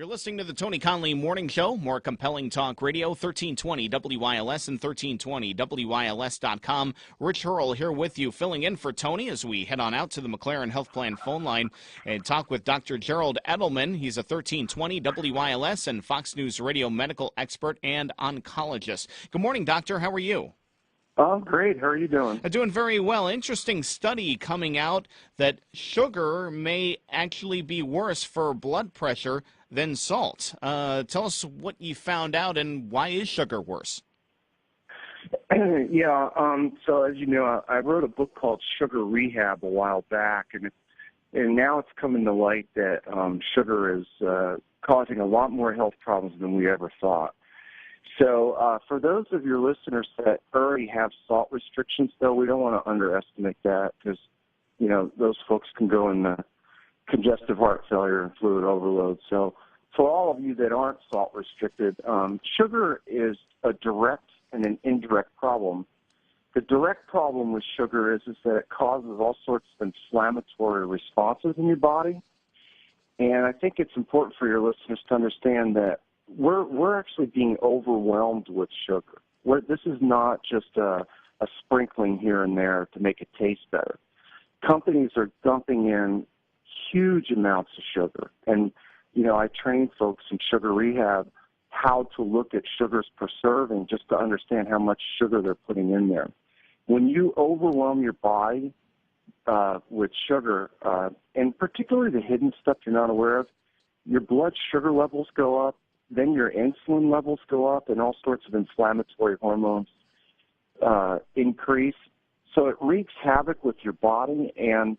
You're listening to the Tony Conley Morning Show, more compelling talk radio, 1320 WYLS and 1320 WYLS.com. Rich Hurl here with you, filling in for Tony as we head on out to the McLaren Health Plan phone line and talk with Dr. Gerald Edelman. He's a 1320 WYLS and Fox News radio medical expert and oncologist. Good morning, doctor. How are you? Oh, great. How are you doing? Doing very well. Interesting study coming out that sugar may actually be worse for blood pressure than salt. Tell us what you found out and why is sugar worse? So as you know, I wrote a book called Sugar Rehab a while back, and now it's coming to light that sugar is causing a lot more health problems than we ever thought. So for those of your listeners that already have salt restrictions, though, we don't want to underestimate that because, you know, those folks can go in congestive heart failure and fluid overload. So for all of you that aren't salt restricted, sugar is a direct and an indirect problem. The direct problem with sugar is that it causes all sorts of inflammatory responses in your body. And I think it's important for your listeners to understand that we're actually being overwhelmed with sugar. This is not just a sprinkling here and there to make it taste better. Companies are dumping in huge amounts of sugar. And, you know, I train folks in sugar rehab how to look at sugars per serving just to understand how much sugar they're putting in there. When you overwhelm your body with sugar, and particularly the hidden stuff you're not aware of, your blood sugar levels go up, then your insulin levels go up, and all sorts of inflammatory hormones increase. So it wreaks havoc with your body, and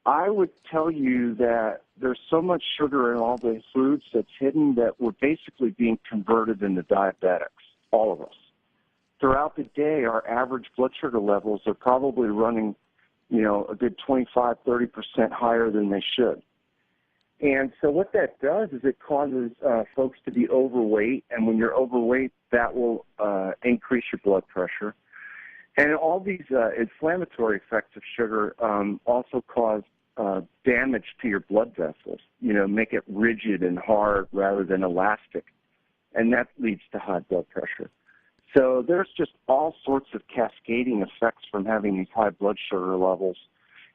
I would tell you that there's so much sugar in all the foods that's hidden that we're basically being converted into diabetics, all of us. Throughout the day, our average blood sugar levels are probably running, you know, a good 25, 30% higher than they should. And so what that does is it causes folks to be overweight, and when you're overweight, that will increase your blood pressure. And all these inflammatory effects of sugar also cause damage to your blood vessels, you know, make it rigid and hard rather than elastic, and that leads to high blood pressure. So there's just all sorts of cascading effects from having these high blood sugar levels.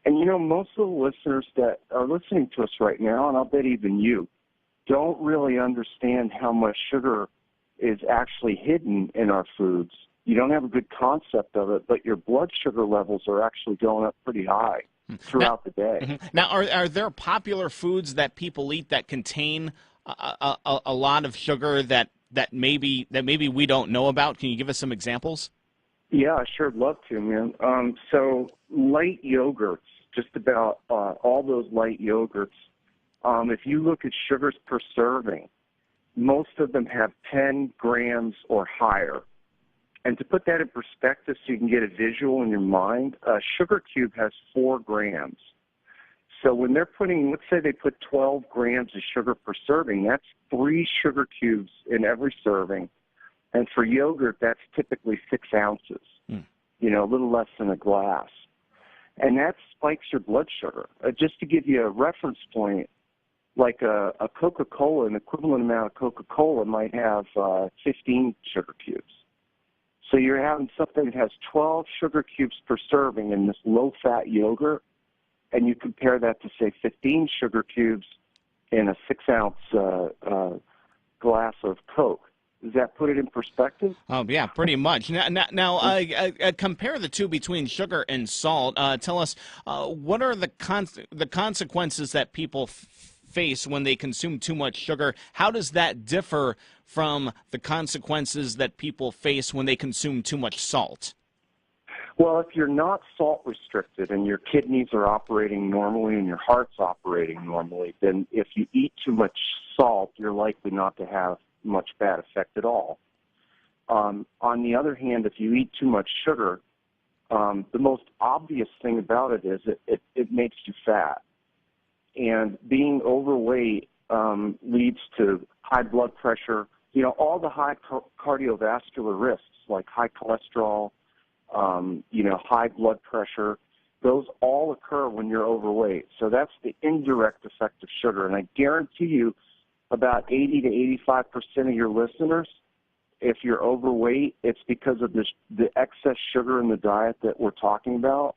And, you know, most of the listeners that are listening to us right now, and I'll bet even you, don't really understand how much sugar is actually hidden in our foods. You don't have a good concept of it, but your blood sugar levels are actually going up pretty high throughout the day. Now, are there popular foods that people eat that contain a lot of sugar that maybe we don't know about? Can you give us some examples? Yeah, I sure would love to, man. So light yogurts, just about all those light yogurts, if you look at sugars per serving, most of them have 10 grams or higher. And to put that in perspective so you can get a visual in your mind, a sugar cube has 4 grams. So when they're putting, let's say they put 12 grams of sugar per serving, that's 3 sugar cubes in every serving. And for yogurt, that's typically 6 ounces, you know, a little less than a glass. And that spikes your blood sugar. Just to give you a reference point, like a Coca-Cola, an equivalent amount of Coca-Cola might have 15 sugar cubes. So you're having something that has 12 sugar cubes per serving in this low-fat yogurt, and you compare that to, say, 15 sugar cubes in a 6-ounce glass of Coke. Does that put it in perspective? Oh, yeah, pretty much. Now compare the two between sugar and salt. Tell us, what are the consequences that people face when they consume too much sugar? How does that differ from the consequences that people face when they consume too much salt? Well, if you're not salt restricted and your kidneys are operating normally and your heart's operating normally, then if you eat too much salt, you're likely not to have much bad effect at all. On the other hand, if you eat too much sugar, the most obvious thing about it is it makes you fat. And being overweight leads to high blood pressure, you know, all the high cardiovascular risks like high cholesterol, you know, high blood pressure. Those all occur when you're overweight. So that's the indirect effect of sugar. And I guarantee you, about 80 to 85% of your listeners, if you're overweight, it's because of the excess sugar in the diet that we're talking about.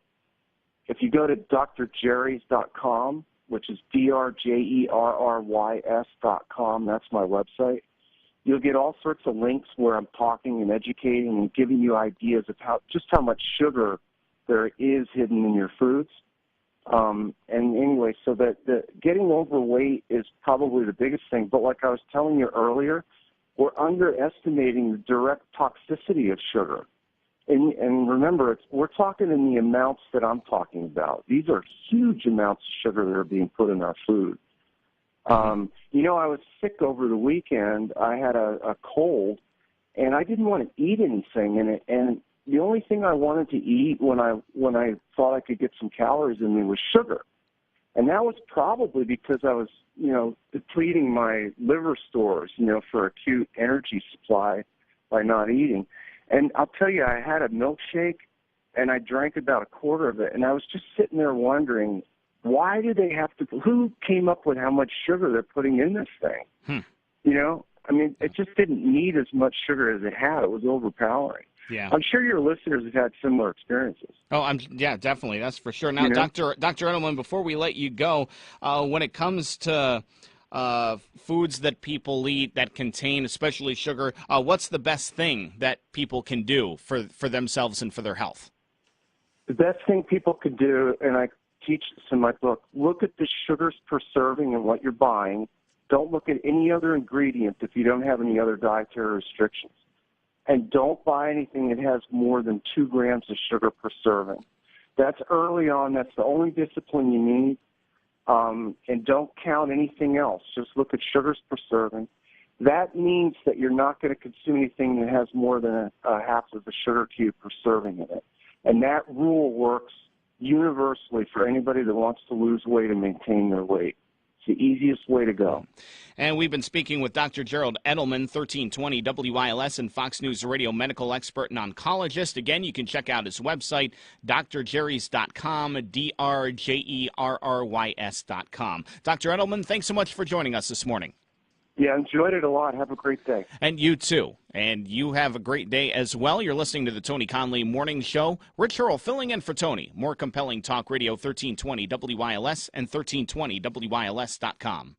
If you go to drjerrys.com, which is drjerrys.com, that's my website, you'll get all sorts of links where I'm talking and educating and giving you ideas of how much sugar there is hidden in your foods. And anyway, so that getting overweight is probably the biggest thing. But like I was telling you earlier, we're underestimating the direct toxicity of sugar. And remember, we're talking in the amounts that I'm talking about. These are huge amounts of sugar that are being put in our food. I was sick over the weekend. I had a cold, and I didn't want to eat anything. And the only thing I wanted to eat when I thought I could get some calories in me was sugar. And that was probably because I was, depleting my liver stores, for acute energy supply by not eating. And I'll tell you, I had a milkshake, and I drank about a quarter of it, and I was just sitting there wondering, why do they have to, who came up with how much sugar they're putting in this thing? It just didn't need as much sugar as it had. It was overpowering. Yeah. I'm sure your listeners have had similar experiences. Oh, definitely. That's for sure. Now, Dr. Edelman, before we let you go, when it comes to foods that people eat that contain especially sugar, what's the best thing that people can do for themselves and for their health? The best thing people could do, and I teach this in my book, look at the sugars per serving and what you're buying. Don't look at any other ingredient if you don't have any other dietary restrictions. And don't buy anything that has more than 2 grams of sugar per serving. That's early on. That's the only discipline you need. And don't count anything else. Just look at sugars per serving. That means that you're not going to consume anything that has more than a half of a sugar cube per serving in it. And that rule works universally for anybody that wants to lose weight and maintain their weight. It's the easiest way to go. And we've been speaking with Dr. Gerald Edelman, 1320 WILS and Fox News Radio medical expert and oncologist. Again, you can check out his website, drjerrys.com, drjerrys.com. Dr. Edelman, thanks so much for joining us this morning. Yeah, enjoyed it a lot. Have a great day. And you too. And you have a great day as well. You're listening to the Tony Conley Morning Show. Rich Earl filling in for Tony. More compelling talk radio, 1320 WILS and 1320WILS.com.